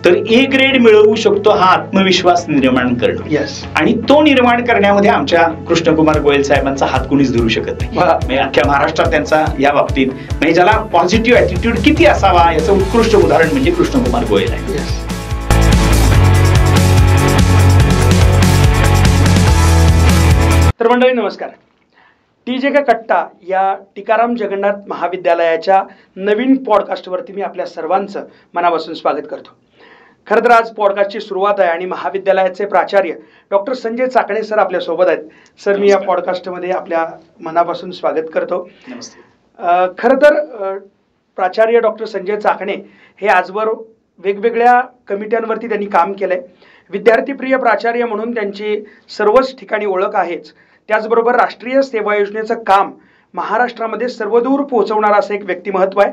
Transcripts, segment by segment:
तर A grade मिळवू शकतो हा आत्मविश्वास निर्माण करणं. आणि तो निर्माण करण्यामध्ये आमच्या कृष्णकुमार गोयल साहेबांचा हात कुणीच धरू शकत नाही. म्हणजे अख्ख्या महाराष्ट्रात त्यांचा या बाबतीत म्हणजे ज्याला पॉझिटिव्ह ॲटिट्यूड किती असावा याचं उत्कृष्ट उदाहरण म्हणजे कृष्णकुमार गोयल आहे. तर मंडळी नमस्कार. टीजे का कट्टा या टीकाराम जगन्नाथ महाविद्यालयाच्या नवीन पॉडकास्टवरती मी आपल्या सर्वांचं मनापासून स्वागत करतो. खरं तर आज पॉडकास्टची सुरुवात आहे आणि महाविद्यालयाचे प्राचार्य डॉक्टर संजय चाकणे सर आपल्यासोबत आहेत. सर, मी या पॉडकास्टमध्ये आपल्या मनापासून स्वागत करतो. खरं तर प्राचार्य डॉक्टर संजय चाकणे हे आजवर वेगवेगळ्या कमिट्यांवरती त्यांनी काम केलंय. विद्यार्थीप्रिय प्राचार्य म्हणून त्यांची सर्वच ठिकाणी ओळख आहेच. त्याचबरोबर राष्ट्रीय सेवा योजनेचं काम महाराष्ट्रामध्ये सर्वदूर पोहोचवणारं असं एक व्यक्तिमत्व आहे.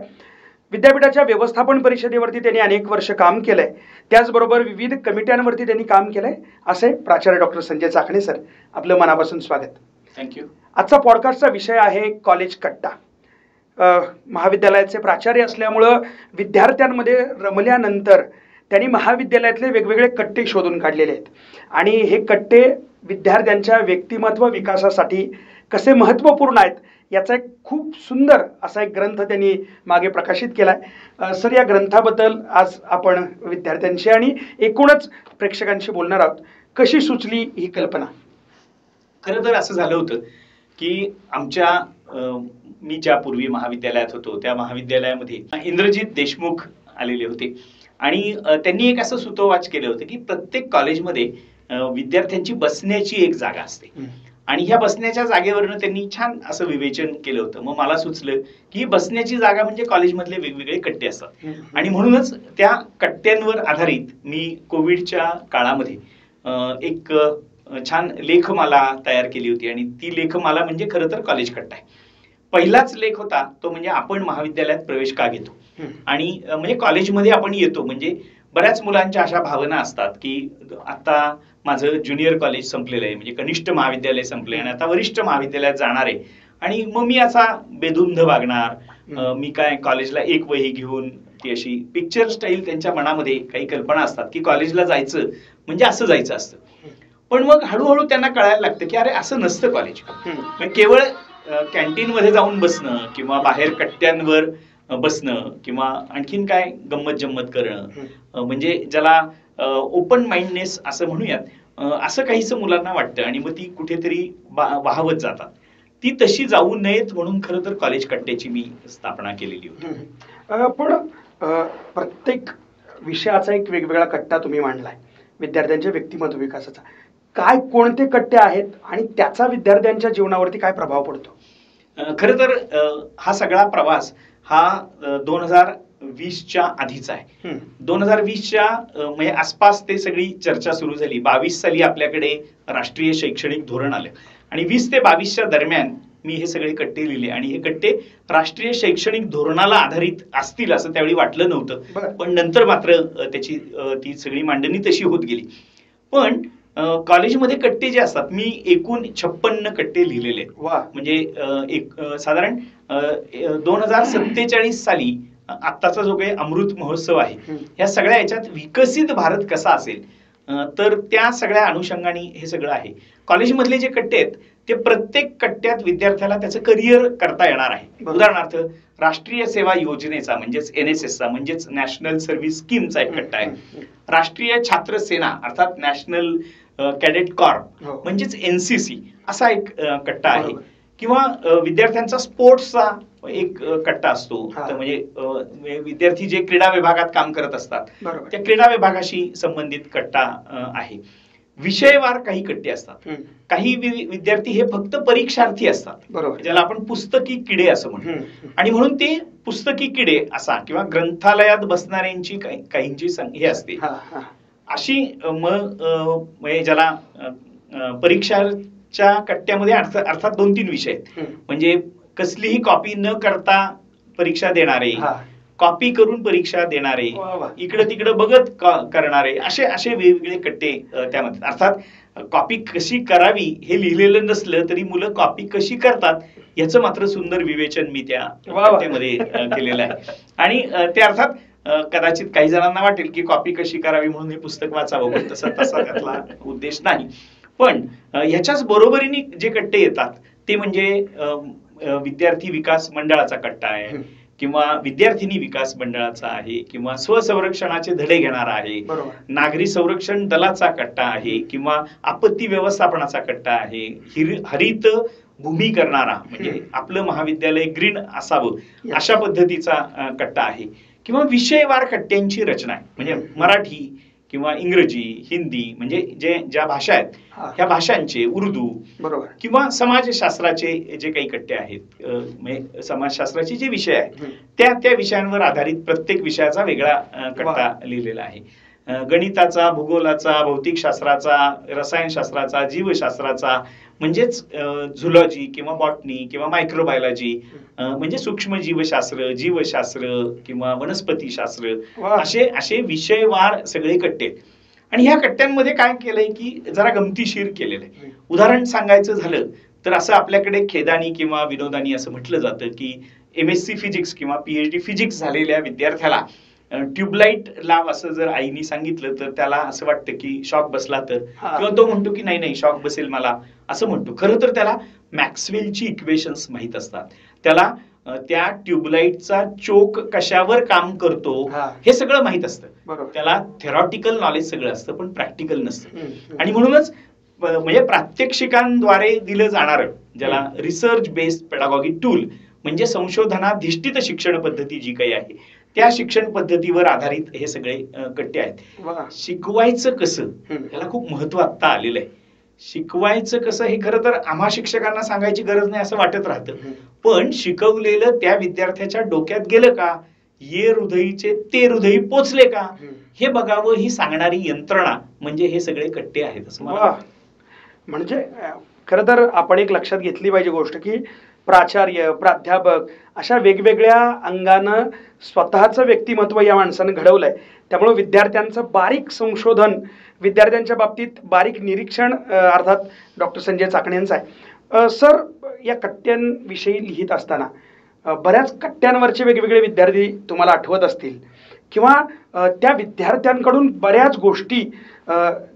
विद्यापीठाच्या व्यवस्थापन परिषदेवरती त्यांनी अनेक वर्ष काम केलंय. त्याचबरोबर विविध कमिट्यांवरती त्यांनी काम केलंय. असे प्राचार्य डॉक्टर संजय चाकणे सर, आपलं मनापासून स्वागत. थँक्यू. आजचा पॉडकास्टचा विषय आहे कॉलेज कट्टा. महाविद्यालयाचे प्राचार्य असल्यामुळं विद्यार्थ्यांमध्ये रमल्यानंतर त्यांनी महाविद्यालयातले वेगवेगळे कट्टे शोधून काढलेले आहेत आणि हे कट्टे विद्यार्थ्यांच्या व्यक्तिमत्व विकासासाठी कसे महत्त्वपूर्ण आहेत याचा एक खूप सुंदर असा एक ग्रंथ त्यांनी मागे प्रकाशित केलाय. सर, या ग्रंथाबद्दल आज आपण विद्यार्थ्यांशी आणि एकूणच प्रेक्षकांशी बोलणार आहोत. कशी सुचली ही कल्पना? खरं तर असं झालं होतं की मी ज्या पूर्वी महाविद्यालयात होतो त्या महाविद्यालयामध्ये इंद्रजित देशमुख आलेले होते आणि त्यांनी एक असं सूतोवाच केलं होतं की प्रत्येक कॉलेजमध्ये विद्यार्थ्यांची बसण्याची एक जागा असते आणि ह्या बसण्याच्या जागेवरनं त्यांनी छान असं विवेचन केलं होतं. मग मला सुचलं की ही बसण्याची जागा म्हणजे कॉलेजमधले वेगवेगळे कट्टे असतात आणि म्हणूनच त्या कट्ट्यांवर आधारित मी कोविडच्या काळामध्ये एक छान लेखमाला तयार केली होती आणि ती लेखमाला म्हणजे खरं तर कॉलेज कट्टा आहे. पहिलाच लेख होता तो म्हणजे आपण महाविद्यालयात प्रवेश का घेतो आणि म्हणजे कॉलेजमध्ये आपण येतो. म्हणजे बऱ्याच मुलांच्या अशा भावना असतात की आता माझं ज्युनियर कॉलेज संपलेलं आहे, म्हणजे कनिष्ठ महाविद्यालय संपले आणि आता वरिष्ठ महाविद्यालयात जाणार आहे आणि मग मी असा बेधुंद वागणार, मी काय कॉलेजला एक वही घेऊन ती अशी पिक्चर स्टाईल त्यांच्या मनामध्ये काही कल्पना असतात की कॉलेजला जायचं म्हणजे असं जायचं असतं. पण मग हळूहळू त्यांना कळायला लागतं की अरे असं नसतं कॉलेज. केवळ कॅन्टीन मध्ये जाऊन बसणं किंवा बाहेर कट्ट्यांवर बसणं किंवा आणखीन काय गंमत जम्मत करणं म्हणजे ज्याला ओपन माइंडनेस असं म्हणूयात, असं काहीच मुलांना वाटतं आणि मग ती कुठेतरी वाहवत जातात. ती तशी जाऊ नयेत म्हणून खरं तर कॉलेज कट्ट्याची मी स्थापना केलेली होती. पण प्रत्येक विषयाचा एक वेगवेगळा कट्टा तुम्ही मांडलाय विद्यार्थ्यांच्या व्यक्तिमत्व विकासाचा. काय कोणते कट्टे आहेत आणि त्याचा विद्यार्थ्यांच्या जीवनावरती काय प्रभाव पडतो? खरं तर हा सगळा प्रवास हा 2020च्या आधीचा आहे. 2020च्या म्हणजे आसपास ते सगळी चर्चा सुरू झाली. 22 साली आपल्याकडे राष्ट्रीय शैक्षणिक धोरण आलं आणि 20 ते 22च्या दरम्यान मी हे सगळे कट्टे लिहिले आणि हे कट्टे राष्ट्रीय शैक्षणिक धोरणाला आधारित असतील असं त्यावेळी वाटलं नव्हतं. पण नंतर मात्र त्याची ती सगळी मांडणी तशी होत गेली. पण कॉलेजमध्ये कट्टे जे असतात मी एकूण 56 कट्टे लिहिलेले आहेत. म्हणजे साधारण 2047 साली आत्ताचा जो काही अमृत महोत्सव आहे ह्या सगळ्या याच्यात विकसित भारत कसा असेल तर त्या सगळ्या अनुषंगाने हे सगळं आहे. कॉलेजमधले जे कट्टे आहेत ते प्रत्येक कट्ट्यात विद्यार्थ्याला त्याचं करिअर करता येणार आहे. उदाहरणार्थ राष्ट्रीय सेवा योजनेचा म्हणजेच NSSचा म्हणजेच नॅशनल सर्व्हिस स्कीमचा एक कट्टा आहे. राष्ट्रीय छात्र सेना अर्थात नॅशनल कॅडेट कॉर्प म्हणजेच NCC असा एक कट्टा आहे. किंवा विद्यार्थ्यांचा स्पोर्ट्सचा एक कट्टा असतो. म्हणजे विद्यार्थी जे क्रीडा विभागात काम करत असतात त्या क्रीडा विभागाशी संबंधित कट्टा आहे. विषयवार काही कट्टे असतात. काही विद्यार्थी हे फक्त परीक्षार्थी असतात ज्याला आपण पुस्तकी किडे असं म्हणतो आणि म्हणून ते पुस्तकी किडे असा किंवा ग्रंथालयात बसणाऱ्यांची काहींची हे असते अशी. मग ज्याला परीक्षाच्या कट्ट्यामध्ये अर्थात 2-3 विषय आहेत. म्हणजे कसलीही कॉपी न करता परीक्षा देणारे, कॉपी करून परीक्षा देणारे, इकडं तिकडं बघत करणारे, असे वेगवेगळे कट्टे त्यामध्ये. अर्थात कॉपी कशी करावी हे लिहिलेलं नसलं तरी मुलं कॉपी कशी करतात याचं मात्र सुंदर विवेचन मी त्या कट्ट्यामध्ये केलेलं आहे. आणि ते अर्थात कदाचित काही जणांना वाटेल की कॉपी कशी करावी म्हणून हे पुस्तक वाचावं, पण तसा त्यातला उद्देश नाही. पण ह्याच्याच बरोबरीने जे कट्टे येतात ते म्हणजे विद्यार्थी विकास मंडळाचा कट्टा आहे, किंवा विद्यार्थिनी विकास मंडळाचा आहे, किंवा स्वसंरक्षणाचे धडे घेणारा आहे, नागरी संरक्षण दलाचा कट्टा आहे, किंवा आपत्ती व्यवस्थापनाचा कट्टा आहे, हरित भूमी करणारा म्हणजे आपलं महाविद्यालय ग्रीन असावं अशा पद्धतीचा कट्टा आहे, किंवा विषयवार कट्ट्यांची रचना आहे. म्हणजे मराठी किंवा इंग्रजी, हिंदी म्हणजे ज्या भाषा आहेत ह्या भाषांचे, उर्दू, बरोबर, किंवा समाजशास्त्राचे जे काही कट्टे आहेत, म्हणजे समाजशास्त्राचे जे विषय आहेत त्या विषयांवर आधारित प्रत्येक विषयाचा वेगळा कट्टा लिहिलेला आहे. गणिताचा, भूगोलाचा, भौतिकशास्त्राचा, रसायनशास्त्राचा, जीवशास्त्राचा म्हणजेच झुलॉजी किंवा बॉटनी किंवा मायक्रोबायोलॉजी म्हणजे सूक्ष्म जीवशास्त्र, जीवशास्त्र किंवा वनस्पतीशास्त्र, असे विषयवार सगळे कट्टे. आणि ह्या कट्ट्यांमध्ये काय केलंय की जरा गमतीशीर केलेलं आहे. उदाहरण सांगायचं झालं तर असं आपल्याकडे खेदानी किंवा विनोदानी असं म्हटलं जातं की MSc फिजिक्स किंवा PhD फिजिक्स झालेल्या विद्यार्थ्याला ट्यूबलाईट लाव असं जर आईने सांगितलं तर त्याला असं वाटतं की शॉक बसला तर, किंवा तो म्हणतो की नाही नाही शॉक बसेल मला असं म्हणतो. खरं तर त्याला मॅक्सवेलची इक्वेशन्स माहित असतात, त्याला त्या ट्यूबलाईटचा चोक कशावर काम करतो हे सगळं माहित असतं, त्याला थेरॉटिकल नॉलेज सगळं असतं पण प्रॅक्टिकल नसतं. आणि म्हणूनच म्हणजे प्रात्यक्षिकांद्वारे दिलं जाणारं ज्याला रिसर्च बेस्ड पेडागॉगी टूल म्हणजे संशोधनाधिष्ठित शिक्षण पद्धती जी काही आहे त्या शिक्षण पद्धतीवर आधारित हे सगळे कट्टे आहेत. शिकवायचं कसं याला खूप महत्व आता आलेलं आहे. शिकवायचं कसं हे खरं तर आम्हा शिक्षकांना सांगायची गरज नाही असं वाटत राहतं, पण शिकवलेलं त्या विद्यार्थ्याच्या डोक्यात गेलं का, ये हृदयीचे ते हृदयी पोचले का हे बघावं ही सांगणारी यंत्रणा म्हणजे हे सगळे कट्टे आहेत असं मला. म्हणजे खरं तर आपण एक लक्षात घेतली पाहिजे गोष्ट की प्राचार्य, प्राध्यापक अशा वेगवेगळ्या अंगानं स्वतःचं व्यक्तिमत्व या माणसानं घडवलंय. त्यामुळे विद्यार्थ्यांचं बारीक संशोधन, विद्यार्थ्यांच्या बाबतीत बारीक निरीक्षण अर्थात डॉक्टर संजय चाकणे यांचं आहे. सर, या कट्ट्यांविषयी लिहित असताना बऱ्याच कट्ट्यांवरचे वेगवेगळे विद्यार्थी तुम्हाला आठवत असतील, किंवा त्या विद्यार्थ्यांकडून बऱ्याच गोष्टी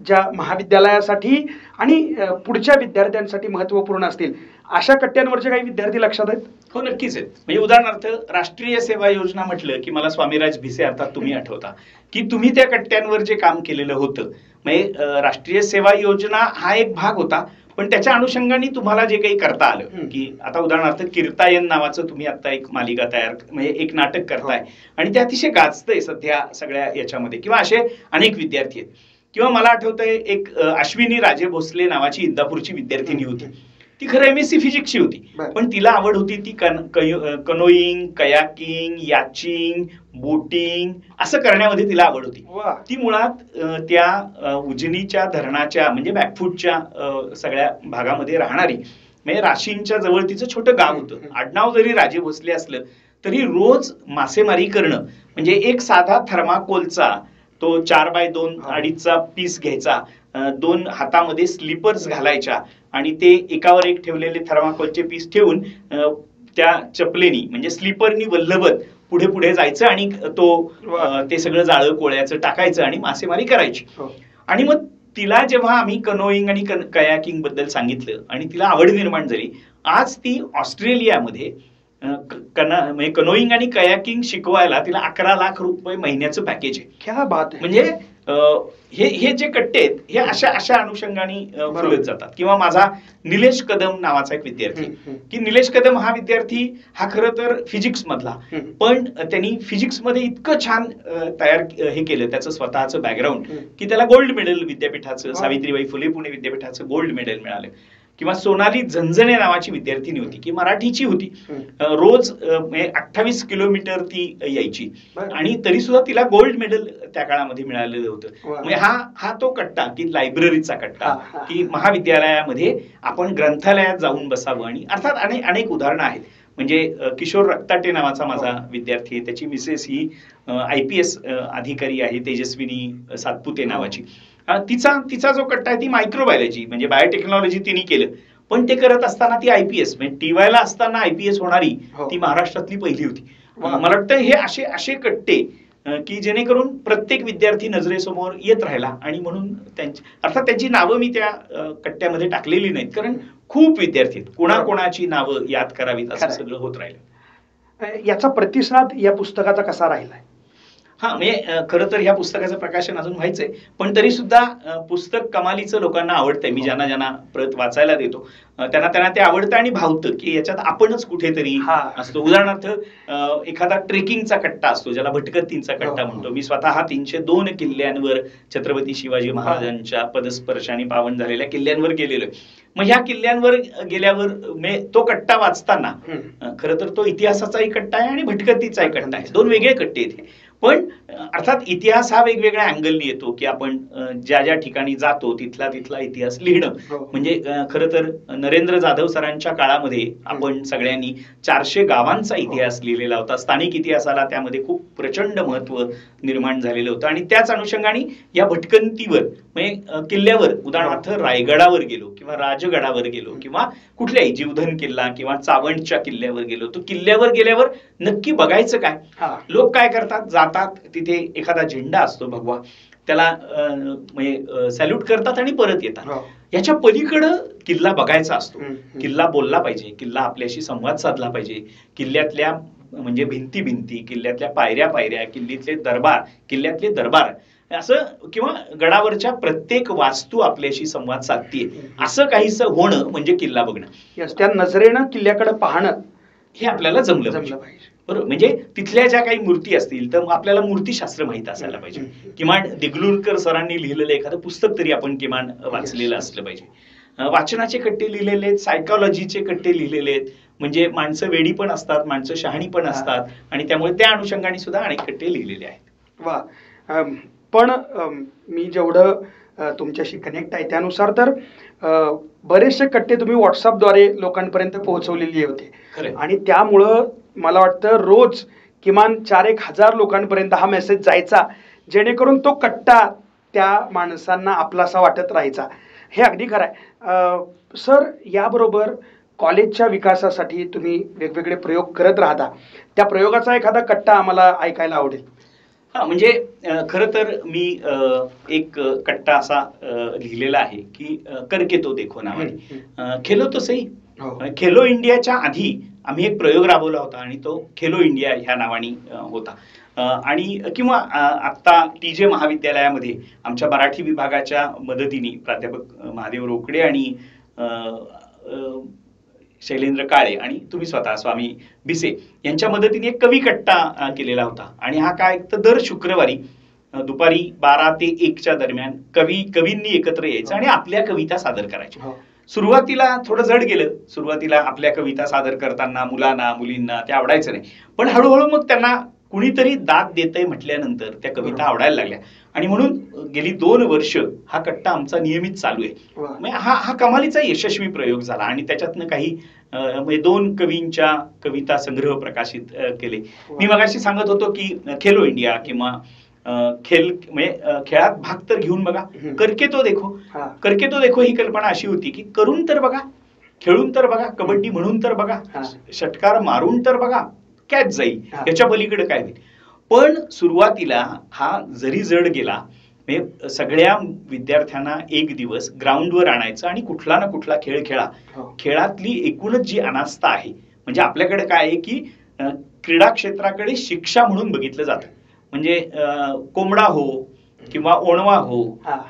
ज्या महाविद्यालयासाठी आणि पुढच्या विद्यार्थ्यांसाठी महत्त्वपूर्ण असतील अशा कट्ट्यांवरचे काही विद्यार्थी लक्षात आहेत? हो, नक्कीच आहेत. म्हणजे उदाहरणार्थ राष्ट्रीय सेवा योजना म्हटलं की मला स्वामीराज भिसे अर्थात तुम्ही आठवता की तुम्ही त्या कट्ट्यांवर जे काम केलेलं होतं. म्हणजे राष्ट्रीय सेवा योजना हा एक भाग होता, पण त्याच्या अनुषंगाने तुम्हाला जे काही करता आलं की आता उदाहरणार्थ कीर्तायन नावाचं तुम्ही आता एक मालिका तयार म्हणजे एक नाटक करताय आणि ते अतिशय गाजतंय सध्या सगळ्या याच्यामध्ये, किंवा असे अनेक विद्यार्थी आहेत. किंवा मला आठवतंय एक अश्विनी राजे भोसले नावाची इंदापूरची विद्यार्थिनी होती. ती खरं MSc फिजिक्सची होती, पण तिला आवड होती ती कनोईंग, कयाकिंग, याचिंग, बोटिंग असं करण्यामध्ये तिला आवड होती. ती मुळात त्या उजनीच्या धरणाच्या म्हणजे बॅकफूटच्या सगळ्या भागामध्ये राहणारी, म्हणजे राशींच्या जवळ तिचं छोटं गाव होतं. आडनाव जरी राजे भोसले असलं तरी रोज मासेमारी करणं म्हणजे एक साधा थर्माकोलचा तो 4x2 अडीचचा पीस घ्यायचा, 2 हातामध्ये स्लीपर्स घालायच्या आणि ते एकावर एक ठेवलेले थर्माकोलचे पीस ठेवून त्या चपलेनी म्हणजे स्लीपरनी वल्लभत पुढे पुढे जायचं आणि ते सगळं जाळं कोळ्याचं टाकायचं आणि मासेमारी करायची. आणि मग तिला जेव्हा आम्ही कनोईंग आणि कयाकिंग बद्दल सांगितलं आणि तिला आवड निर्माण झाली, आज ती ऑस्ट्रेलियामध्ये म्हणजे कनोईंग आणि कयाकिंग शिकवायला तिला 11 लाख रुपये महिन्याचं पॅकेज आहे. क्या बात आहे. म्हणजे हे जे कट्टे आहेत हे अशा अनुषंगाने फुलत जातात. किंवा माझा निलेश कदम नावाचा एक विद्यार्थी की निलेश कदम हा विद्यार्थी हा खरं तर फिजिक्स मधला, पण त्यांनी फिजिक्स मध्ये इतकं छान तयार हे केलं त्याचं स्वतःचं बॅकग्राऊंड की त्याला गोल्ड मेडल विद्यापीठाचं, सावित्रीबाई फुले पुणे विद्यापीठाचं गोल्ड मेडल मिळालं. किंवा सोनाली झंझणे नावाची विद्यार्थिनी होती की मराठीची होती, रोज 28 किलोमीटर ती यायची आणि तरी सुद्धा तिला गोल्ड मेडल त्या काळामध्ये मिळालेलं होतं. म्हणजे हा तो कट्टा की लायब्ररीचा कट्टा की महाविद्यालयामध्ये आपण ग्रंथालयात जाऊन बसावं. आणि अर्थात अनेक उदाहरणं आहेत. म्हणजे किशोर रक्ताटे नावाचा माझा विद्यार्थी आहे, त्याची मिसेस ही IPS अधिकारी आहे, तेजस्विनी सातपुते नावाची. तिचा जो कट्टा आहे ती मायक्रोबायोलॉजी म्हणजे बायोटेक्नॉलॉजी तिने केलं, पण ते करत असताना ती IPS म्हणजे TY ला असताना IPS होणारी ती महाराष्ट्रातली पहिली होती. मला वाटतं हे असे कट्टे की जेणेकरून प्रत्येक विद्यार्थी नजरेसमोर येत राहिला आणि म्हणून अर्थात त्यांची नावं मी त्या कट्ट्यामध्ये टाकलेली नाहीत, कारण खूप विद्यार्थी कोणाकोणाची नावं याद करावीत असं सगळं होत राहिलं. याचा प्रतिसाद या पुस्तकाचा कसा राहिलाय? हा, म्हणजे खरं तर ह्या पुस्तकाचं प्रकाशन अजून व्हायचंय, पण तरी सुद्धा पुस्तक कमालीचं लोकांना आवडतंय. मी ज्यांना ज्यांना प्रत वाचायला देतो त्यांना ते आवडतं आणि भावतं की याच्यात आपणच कुठेतरी असतो. उदाहरणार्थ एखादा ट्रेकिंगचा कट्टा असतो ज्याला भटकंतींचा कट्टा म्हणतो. मी स्वतः 302 किल्ल्यांवर छत्रपती शिवाजी महाराजांच्या पदस्पर्शाने पावन झालेल्या किल्ल्यांवर गेलेलो आहे. मग ह्या किल्ल्यांवर गेल्यावर तो कट्टा वाचताना खरं तर तो इतिहासाचाही कट्टा आहे आणि भटकंतीचाही कट्टा आहे. दोन वेगळे कट्टे आहेत. पण अर्थात इतिहास हा वेगवेगळ्या अँगलनी येतो की आपण ज्या ज्या ठिकाणी जातो तिथला इतिहास लिहिणं. म्हणजे खरं तर नरेंद्र जाधव सरांच्या काळामध्ये आपण सगळ्यांनी 400 गावांचा इतिहास लिहिलेला होता. स्थानिक इतिहासाला त्यामध्ये खूप प्रचंड महत्व निर्माण झालेलं होतं आणि त्याच अनुषंगाने या भटकंतीवर म्हणजे किल्ल्यावर उदाहरणार्थ रायगडावर गेलो किंवा राजगडावर गेलो किंवा कुठल्याही जीवधन किल्ला किंवा चावंडच्या किल्ल्यावर गेलो, तो किल्ल्यावर गेल्यावर नक्की बघायचं काय? लोक काय करतात, जातात, तिथे एखादा झेंडा असतो भगवा, त्याला म्हणजे सॅल्यूट करतात आणि परत येतात. याच्या पलीकडं किल्ला बघायचा असतो. किल्ला बोलला पाहिजे, किल्ला आपल्याशी संवाद साधला पाहिजे. किल्ल्यातल्या म्हणजे भिंती, किल्ल्यातल्या पायऱ्या, किल्ल्यातले दरबार असं किंवा गडावरच्या प्रत्येक वास्तू आपल्याशी संवाद साधतीये असं काहीसं होणं म्हणजे किल्ला बघणं. त्या नजरेनं किल्ल्याकडे पाहणं हे आपल्याला जमलं पाहिजे. बरोबर. म्हणजे तिथल्या ज्या काही मूर्ती असतील तर आपल्याला मूर्तीशास्त्र माहित असायला पाहिजे. किमान देगलूरकर सरांनी लिहिलेलं एखादं पुस्तक तरी आपण किमान वाचलेलं असलं पाहिजे. वाचनाचे कट्टे लिहिलेले आहेत, सायकॉलॉजीचे कट्टे लिहिलेले आहेत. म्हणजे माणसं वेडी पण असतात, माणसं शहाणी पण असतात आणि त्यामुळे त्या अनुषंगाने सुद्धा अनेक कट्टे लिहिलेले आहेत. वा. पण मी जेवढं तुमच्याशी कनेक्ट आहे त्यानुसार तर बरेचसे कट्टे तुम्ही व्हॉट्सअपद्वारे लोकांपर्यंत पोहोचवलेले होते आणि त्यामुळं मला वाटतं रोज किमान 4-1 हजार लोकांपर्यंत हा मेसेज जायचा, जेणेकरून तो कट्टा त्या माणसांना आपलासा वाटत राहायचा. हे अगदी खरं आहे. सर, याबरोबर कॉलेजच्या विकासासाठी तुम्ही वेगवेगळे प्रयोग करत राहता. त्या प्रयोगाचा एखादा कट्टा आम्हाला ऐकायला आवडेल. हा, म्हणजे खरं तर मी एक कट्टा असा लिहिलेला आहे की करके तो देखो नावाने. खेलो तो सही. खेलो इंडियाच्या आधी आम्ही एक प्रयोग राबवला होता आणि तो खेलो इंडिया ह्या नावाने होता. आणि किंवा आता TJ महाविद्यालयामध्ये आमच्या मराठी विभागाच्या मदतीने प्राध्यापक महादेव रोकडे आणि शैलेंद्र काळे आणि तुम्ही स्वतः स्वामी बिसे यांच्या मदतीने एक कवी कट्टा केलेला होता. आणि हा काय, तर दर शुक्रवारी दुपारी 12 ते 1च्या दरम्यान कवींनी एकत्र यायचं आणि आपल्या कविता सादर करायच्या. सुरुवातीला थोडं जड गेलं. सुरुवातीला आपल्या कविता सादर करताना मुलींना ते आवडायचं नाही. पण हळूहळू मग त्यांना कुणीतरी दाद देतंय म्हटल्यानंतर त्या कविता आवडायला लागल्या आणि म्हणून गेली 2 वर्ष हा कट्टा आमचा नियमित चालू आहे. हा कमालीचा यशस्वी प्रयोग झाला आणि त्याच्यातनं काही म्हणजे 2 कवींच्या कविता संग्रह प्रकाशित केले. मी मगाशी सांगत होतो की खेलो इंडिया किंवा म्हणजे खेळात भाग तर घेऊन बघा. करके तो देखो ही कल्पना अशी होती की करून तर बघा, खेळून तर बघा, कबड्डी म्हणून तर बघा, षटकार मारून तर बघा, कॅच जाईल, याच्या पलीकडे काय होईल. पण सुरुवातीला हा जरी जड गेला, म्हणजे सगळ्या विद्यार्थ्यांना एक दिवस ग्राउंडवर आणायचं आणि कुठला ना कुठला खेळ खेळा. खेळातली एकूणच जी अनास्था आहे, म्हणजे आपल्याकडे काय आहे की क्रीडा क्षेत्राकडे शिक्षा म्हणून बघितलं जातं. म्हणजे कोंबडा हो किंवा ओणवा हो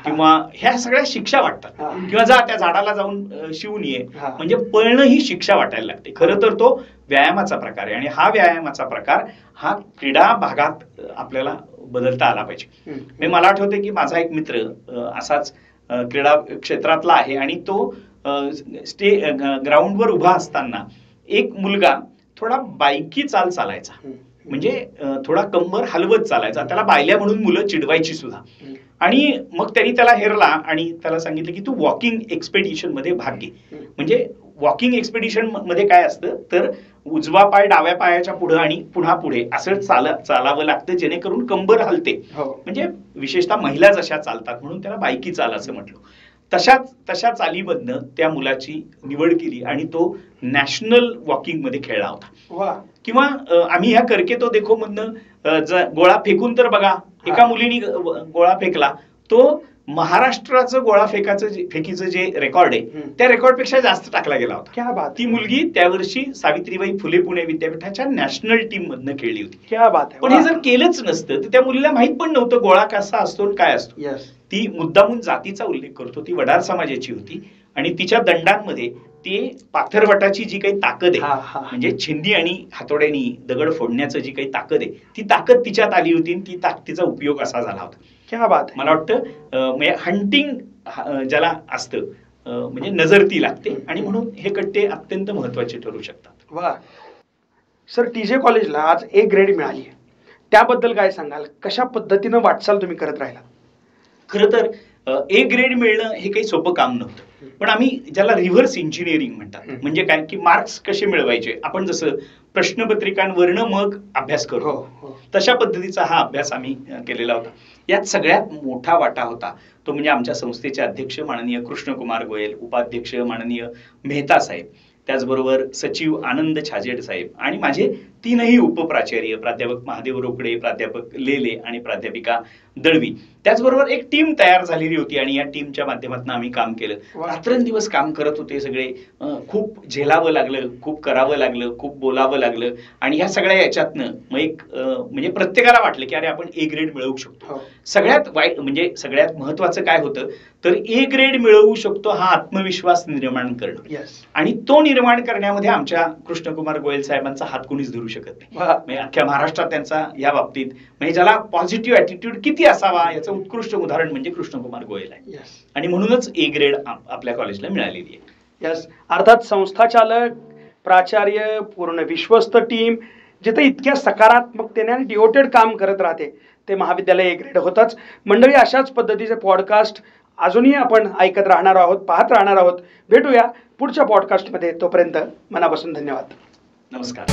किंवा ह्या सगळ्या शिक्षा वाटतात. किंवा जा त्या झाडाला जाऊन शिवून ये, म्हणजे पळणं ही शिक्षा वाटायला लागते. खरं तर तो व्यायामाचा प्रकार आहे आणि हा व्यायामाचा प्रकार हा क्रीडा भागात आपल्याला बदलता आला पाहिजे. मला आठवते की माझा एक मित्र असाच क्रीडा क्षेत्रातला आहे आणि तो ग्राउंडवर उभा असताना एक मुलगा थोडा बायकी चाल चालायचा, म्हणजे थोडा कंबर हलवत चालायचा. त्याला बायल्या म्हणून मुलं चिडवायची सुद्धा. आणि मग त्यांनी त्याला हेरला आणि त्याला सांगितलं की तू वॉकिंग एक्सपेडिशन मध्ये भाग घे. म्हणजे वॉकिंग एक्सपेडिशन मध्ये काय असतं तर उजवा पाय डाव्या पायाच्या पुढे आणि पुन्हा पुढे असं चालावं लागतं, जेणेकरून कंबर हलते. म्हणजे विशेषतः महिला जशा चालतात म्हणून त्याला बायकी चाल असं म्हटलं. तशा चालीमधनं त्या मुलाची निवड केली आणि तो नॅशनल वॉकिंग मध्ये खेळला होता. वा. किंवा आम्ही ह्या करके तो देखो मधनं गोळा फेकून तर बघा, एका मुलीने गोळा फेकला, तो महाराष्ट्राचं गोळा फेकीचं जे रेकॉर्ड आहे त्या रेकॉर्ड पेक्षा जास्त टाकला गेला होता. क्या बात. ती मुलगी त्यावर्षी सावित्रीबाई फुले पुणे विद्यापीठाच्या नॅशनल टीम मधनं खेळली होती. क्या बात. पण हे जर केलंच नसतं तर त्या मुलीला माहित पण नव्हतं गोळा कसा असतो आणि काय असतो. ती मुद्दामून जातीचा उल्लेख करतो, ती वडार समाजाची होती आणि तिच्या दंडांमध्ये ते पाथरवटाची जी काही ताकद आहे, म्हणजे छिंदी आणि हातोड्यानी दगड फोडण्याचं जी काही ताकद आहे, ती ताकद तिच्यात आली होती आणि ती ताकदीचा उपयोग असा झाला होता. क्या बात. मला वाटतं म्हणजे हंटिंग ज्याला असतं म्हणजे नजर ती लागते आणि म्हणून हे कट्टे अत्यंत महत्वाचे ठरू शकतात. वा सर, टीजे कॉलेजला आज A ग्रेड मिळाली आहे, त्याबद्दल काय सांगाल? कशा पद्धतीनं वाटचाल तुम्ही करत राहिला? खरं तर A ग्रेड मिळणं हे काही सोपं काम नव्हतं, पण आम्ही ज्याला रिव्हर्स इंजिनिअरिंग म्हणतात, म्हणजे काय की मार्क्स कसे मिळवायचे, आपण जसं प्रश्नपत्रिकांवरनं मग अभ्यास करतो तशा पद्धतीचा हा अभ्यास आम्ही केलेला होता. यात सगळ्यात मोठा वाटा होता तो म्हणजे आमच्या संस्थेचे अध्यक्ष माननीय कृष्णकुमार गोयल, उपाध्यक्ष माननीय मेहता साहेब, त्याचबरोबर सचिव आनंद छाजेड साहेब आणि माझे 3ही उपप्राचार्य प्राध्यापक महादेव रोकडे, प्राध्यापक लेले आणि प्राध्यापिका दळवी. त्याचबरोबर एक टीम तयार झालेली होती आणि या टीमच्या माध्यमातून आम्ही काम केलं. रात्रंदिवस काम करत होते सगळे. खूप झेलावं लागलं, खूप करावं लागलं, खूप बोलावं लागलं आणि ह्या सगळ्या याच्यातनं मग एक म्हणजे प्रत्येकाला वाटलं की अरे आपण A ग्रेड मिळवू शकतो. सगळ्यात वाईट म्हणजे सगळ्यात महत्वाचं काय होतं तर A ग्रेड मिळवू शकतो हा आत्मविश्वास निर्माण करणं, आणि तो निर्माण करण्यामध्ये आमच्या कृष्णकुमार गोयल साहेबांचा हात कोणीच धरू शकत नाही. म्हणजे अख्ख्या महाराष्ट्रात त्यांचा या बाबतीत म्हणजे ज्याला पॉझिटिव्ह ऍटिट्यूड किती असावा याचं उत्कृष्ट उदाहरण म्हणजे कृष्णकुमार गोयल आहे. आणि म्हणूनच A ग्रेड आपल्या कॉलेजला मिळालेली आहे. अर्थात संस्थाचालक, प्राचार्य, पूर्ण विश्वस्त टीम जिथे इतक्या सकारात्मकतेने आणि डिवोटेड काम करत राहते ते महाविद्यालय A ग्रेड होतच. मंडळी, अशाच पद्धतीचे पॉडकास्ट अजूनही आपण ऐकत राहणार आहोत, पाहत राहणार आहोत. भेटूया पुढच्या पॉडकास्टमध्ये. तोपर्यंत मनापासून धन्यवाद. नमस्कार.